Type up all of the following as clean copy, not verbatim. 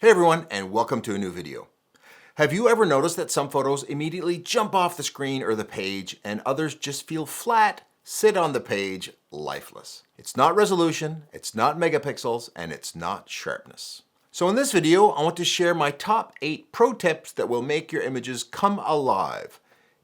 Hey everyone, and welcome to a new video. Have you ever noticed that some photos immediately jump off the screen or the page and others just feel flat, sit on the page, lifeless? It's not resolution, it's not megapixels, and it's not sharpness. So in this video, I want to share my top 8 pro tips that will make your images come alive.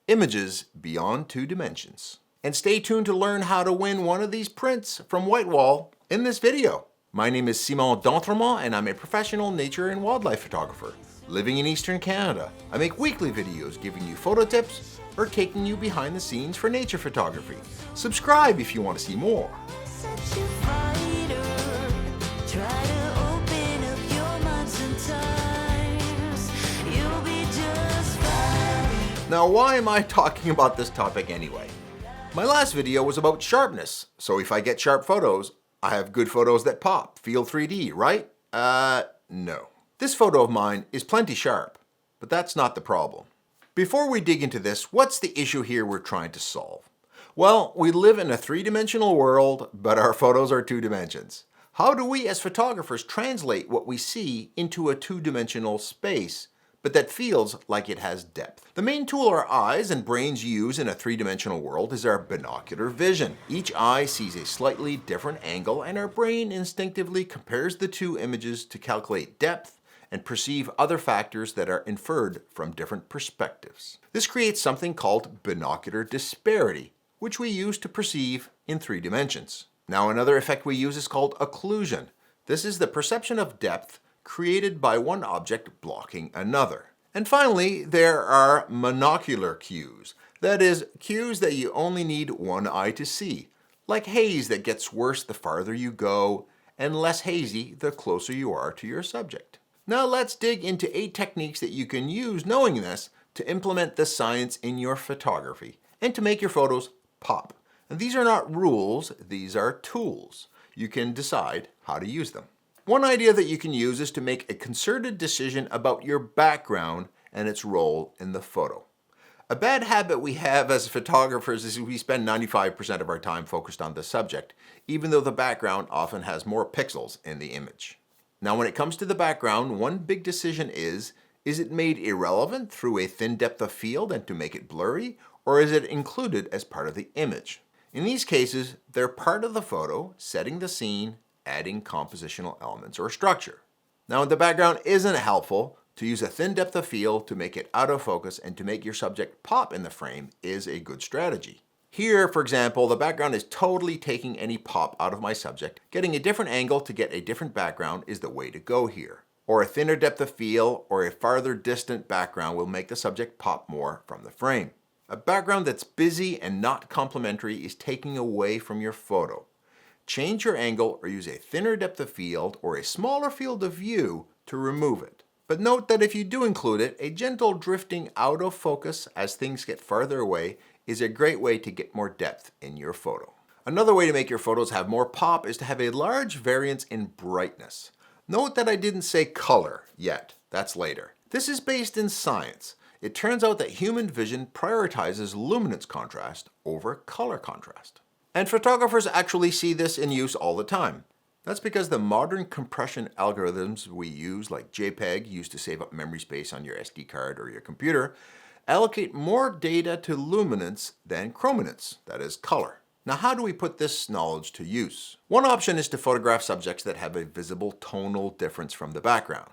Images beyond 2 dimensions. And stay tuned to learn how to win one of these prints from Whitewall in this video. My name is Simon D'Entremont and I'm a professional nature and wildlife photographer living in Eastern Canada. I make weekly videos giving you photo tips or taking you behind the scenes for nature photography. Subscribe if you want to see more. Now, why am I talking about this topic anyway? My last video was about sharpness, so if I get sharp photos, I have good photos that pop, feel 3D, right? No. This photo of mine is plenty sharp, but that's not the problem. Before we dig into this, what's the issue here we're trying to solve? Well, we live in a 3-dimensional world, but our photos are 2 dimensions. How do we as photographers translate what we see into a 2-dimensional space, but that feels like it has depth? The main tool our eyes and brains use in a 3-dimensional world is our binocular vision. Each eye sees a slightly different angle, and our brain instinctively compares the 2 images to calculate depth and perceive other factors that are inferred from different perspectives. This creates something called binocular disparity, which we use to perceive in 3 dimensions. Now, another effect we use is called occlusion. This is the perception of depth created by one object blocking another. And finally, there are monocular cues. That is, cues that you only need one eye to see, like haze that gets worse the farther you go, and less hazy the closer you are to your subject. Now let's dig into 8 techniques that you can use knowing this to implement the science in your photography and to make your photos pop. And these are not rules, these are tools. You can decide how to use them. One idea that you can use is to make a concerted decision about your background and its role in the photo. A bad habit we have as photographers is we spend 95% of our time focused on the subject, even though the background often has more pixels in the image. Now, when it comes to the background, one big decision is it made irrelevant through a thin depth of field and to make it blurry, or is it included as part of the image? In these cases, they're part of the photo, setting the scene, adding compositional elements or structure. Now, when the background isn't helpful, to use a thin depth of field to make it out of focus and to make your subject pop in the frame is a good strategy. Here, for example, the background is totally taking any pop out of my subject. Getting a different angle to get a different background is the way to go here. Or a thinner depth of field or a farther distant background will make the subject pop more from the frame. A background that's busy and not complementary is taking away from your photo. Change your angle or use a thinner depth of field or a smaller field of view to remove it. But note that if you do include it, a gentle drifting out of focus as things get farther away is a great way to get more depth in your photo. Another way to make your photos have more pop is to have a large variance in brightness. Note that I didn't say color yet, that's later. This is based in science. It turns out that human vision prioritizes luminance contrast over color contrast. And photographers actually see this in use all the time. That's because the modern compression algorithms we use, like JPEG, used to save up memory space on your SD card or your computer, allocate more data to luminance than chrominance, that is color. Now, how do we put this knowledge to use? One option is to photograph subjects that have a visible tonal difference from the background,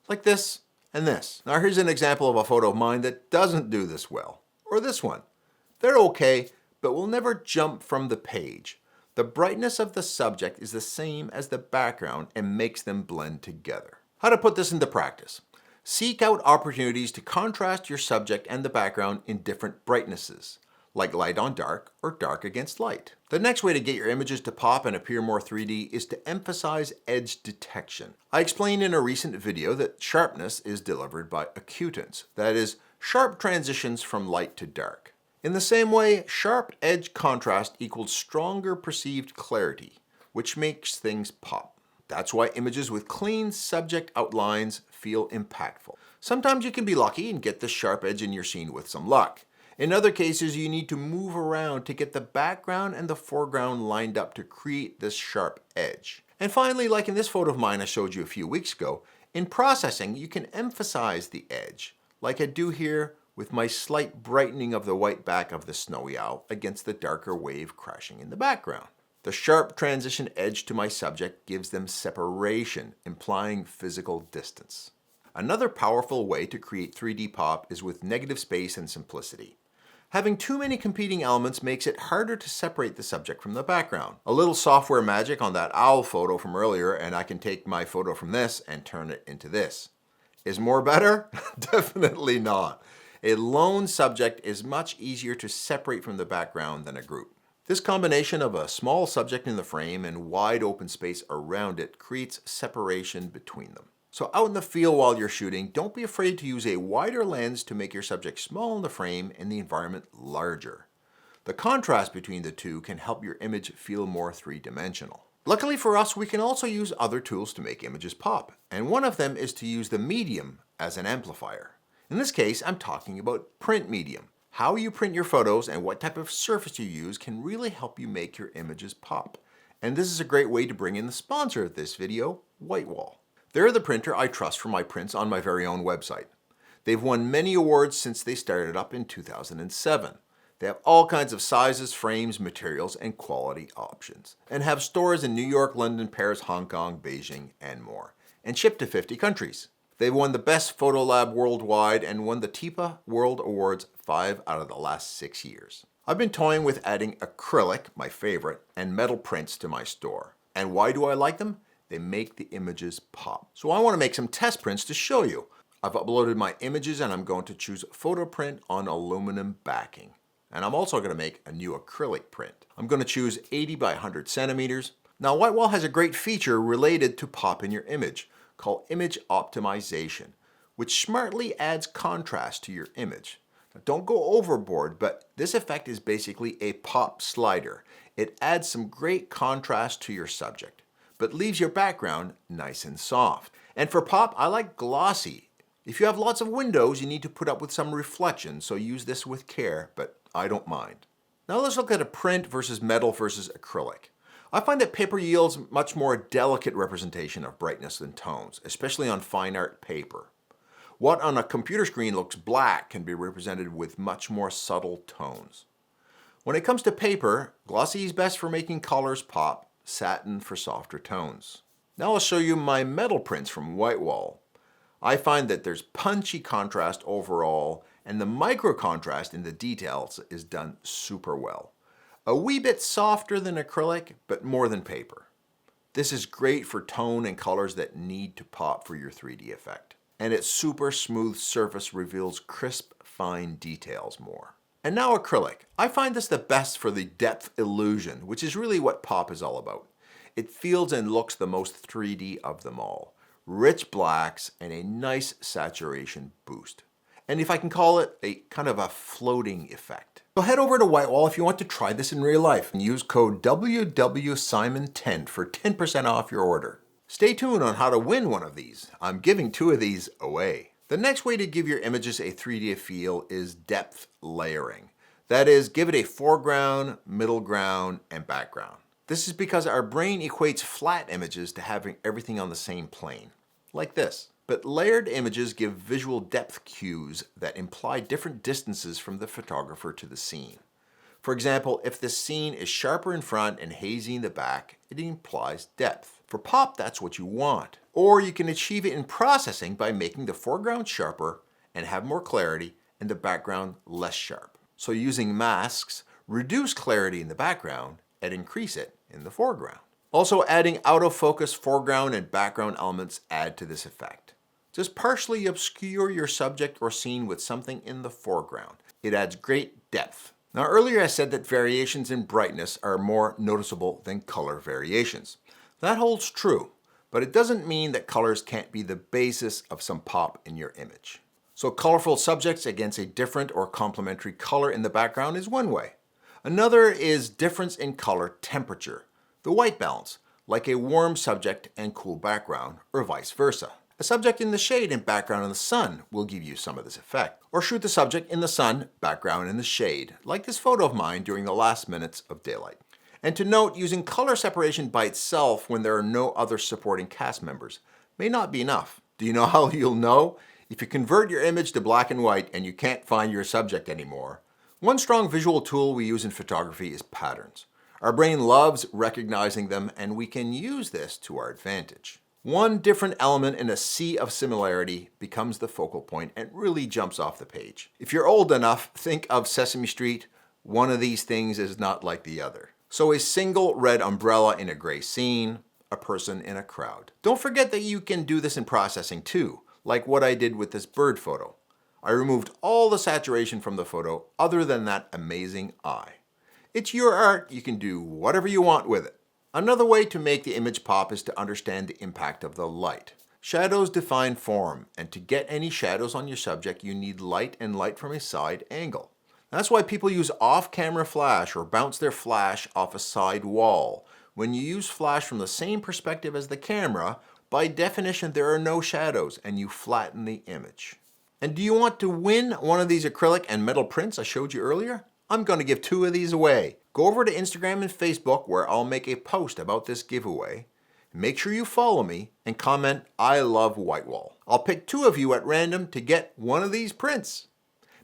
like this and this. Now, here's an example of a photo of mine that doesn't do this well, or this one. They're okay, but will never jump from the page. The brightness of the subject is the same as the background and makes them blend together. How to put this into practice? Seek out opportunities to contrast your subject and the background in different brightnesses, like light on dark or dark against light. The next way to get your images to pop and appear more 3D is to emphasize edge detection. I explained in a recent video that sharpness is delivered by acutance, that is, sharp transitions from light to dark. In the same way, sharp edge contrast equals stronger perceived clarity, which makes things pop. That's why images with clean subject outlines feel impactful. Sometimes you can be lucky and get the sharp edge in your scene with some luck. In other cases, you need to move around to get the background and the foreground lined up to create this sharp edge. And finally, like in this photo of mine I showed you a few weeks ago, In processing, you can emphasize the edge, like I do here with my slight brightening of the white back of the snowy owl against the darker wave crashing in the background. The sharp transition edge to my subject gives them separation, implying physical distance. Another powerful way to create 3D pop is with negative space and simplicity. Having too many competing elements makes it harder to separate the subject from the background. A little software magic on that owl photo from earlier, and I can take my photo from this and turn it into this. Is more better? Definitely not. A lone subject is much easier to separate from the background than a group. This combination of a small subject in the frame and wide open space around it creates separation between them. So out in the field while you're shooting, don't be afraid to use a wider lens to make your subject small in the frame and the environment larger. The contrast between the two can help your image feel more three-dimensional. Luckily for us, we can also use other tools to make images pop, and one of them is to use the medium as an amplifier. In this case, I'm talking about print medium. How you print your photos and what type of surface you use can really help you make your images pop. And this is a great way to bring in the sponsor of this video, Whitewall. They're the printer I trust for my prints on my very own website. They've won many awards since they started up in 2007. They have all kinds of sizes, frames, materials, and quality options, and have stores in New York, London, Paris, Hong Kong, Beijing, and more, and ship to 50 countries. They've won the Best Photo Lab worldwide and won the TIPA World Awards 5 out of the last 6 years. I've been toying with adding acrylic, my favorite, and metal prints to my store. And why do I like them? They make the images pop. So I want to make some test prints to show you. I've uploaded my images and I'm going to choose photo print on aluminum backing. And I'm also going to make a new acrylic print. I'm going to choose 80 by 100 centimeters. Now Whitewall has a great feature related to pop in your image called image optimization, which smartly adds contrast to your image. Now, don't go overboard, but this effect is basically a pop slider. It adds some great contrast to your subject, but leaves your background nice and soft. And for pop, I like glossy. If you have lots of windows, you need to put up with some reflection, so use this with care, but I don't mind. Now let's look at a print versus metal versus acrylic. I find that paper yields much more delicate representation of brightness than tones, especially on fine art paper. What on a computer screen looks black can be represented with much more subtle tones. When it comes to paper, glossy is best for making colors pop, satin for softer tones. Now I'll show you my metal prints from Whitewall. I find that there's punchy contrast overall, and the micro contrast in the details is done super well. A wee bit softer than acrylic, but more than paper. This is great for tone and colors that need to pop for your 3D effect. And its super smooth surface reveals crisp, fine details more. And now acrylic. I find this the best for the depth illusion, which is really what pop is all about. It feels and looks the most 3D of them all. Rich blacks and a nice saturation boost. And if I can call it a kind of a floating effect. So head over to Whitewall if you want to try this in real life and use code WWSimon10 for 10% off your order. Stay tuned on how to win one of these. I'm giving 2 of these away. The next way to give your images a 3D feel is depth layering. That is, give it a foreground, middle ground, and background. This is because our brain equates flat images to having everything on the same plane, like this. But layered images give visual depth cues that imply different distances from the photographer to the scene. For example, if the scene is sharper in front and hazy in the back, it implies depth. For pop, that's what you want. Or you can achieve it in processing by making the foreground sharper and have more clarity and the background less sharp. So using masks, reduce clarity in the background and increase it in the foreground. Also, adding out of focus foreground and background elements add to this effect. Just partially obscure your subject or scene with something in the foreground. It adds great depth. Now earlier I said that variations in brightness are more noticeable than color variations. That holds true, but it doesn't mean that colors can't be the basis of some pop in your image. So colorful subjects against a different or complementary color in the background is one way. Another is difference in color temperature, the white balance, like a warm subject and cool background, or vice versa. A subject in the shade and background in the sun will give you some of this effect. Or shoot the subject in the sun, background in the shade, like this photo of mine during the last minutes of daylight. And to note, using color separation by itself when there are no other supporting cast members may not be enough. Do you know how you'll know? If you convert your image to black and white and you can't find your subject anymore. One strong visual tool we use in photography is patterns. Our brain loves recognizing them, and we can use this to our advantage. One different element in a sea of similarity becomes the focal point and really jumps off the page. If you're old enough, think of Sesame Street. One of these things is not like the other. So a single red umbrella in a gray scene, a person in a crowd. Don't forget that you can do this in processing too, like what I did with this bird photo. I removed all the saturation from the photo other than that amazing eye. It's your art, you can do whatever you want with it. Another way to make the image pop is to understand the impact of the light. Shadows define form, and to get any shadows on your subject, you need light and light from a side angle. That's why people use off-camera flash or bounce their flash off a side wall. When you use flash from the same perspective as the camera, by definition there are no shadows and you flatten the image. And do you want to win one of these acrylic and metal prints I showed you earlier? I'm going to give 2 of these away. Go over to Instagram and Facebook where I'll make a post about this giveaway. Make sure you follow me and comment, "I love Whitewall." I'll pick 2 of you at random to get one of these prints.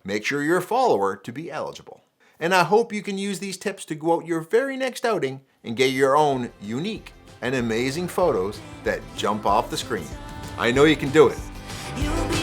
Make sure you're a follower to be eligible. And I hope you can use these tips to go out your very next outing and get your own unique and amazing photos that jump off the screen. I know you can do it.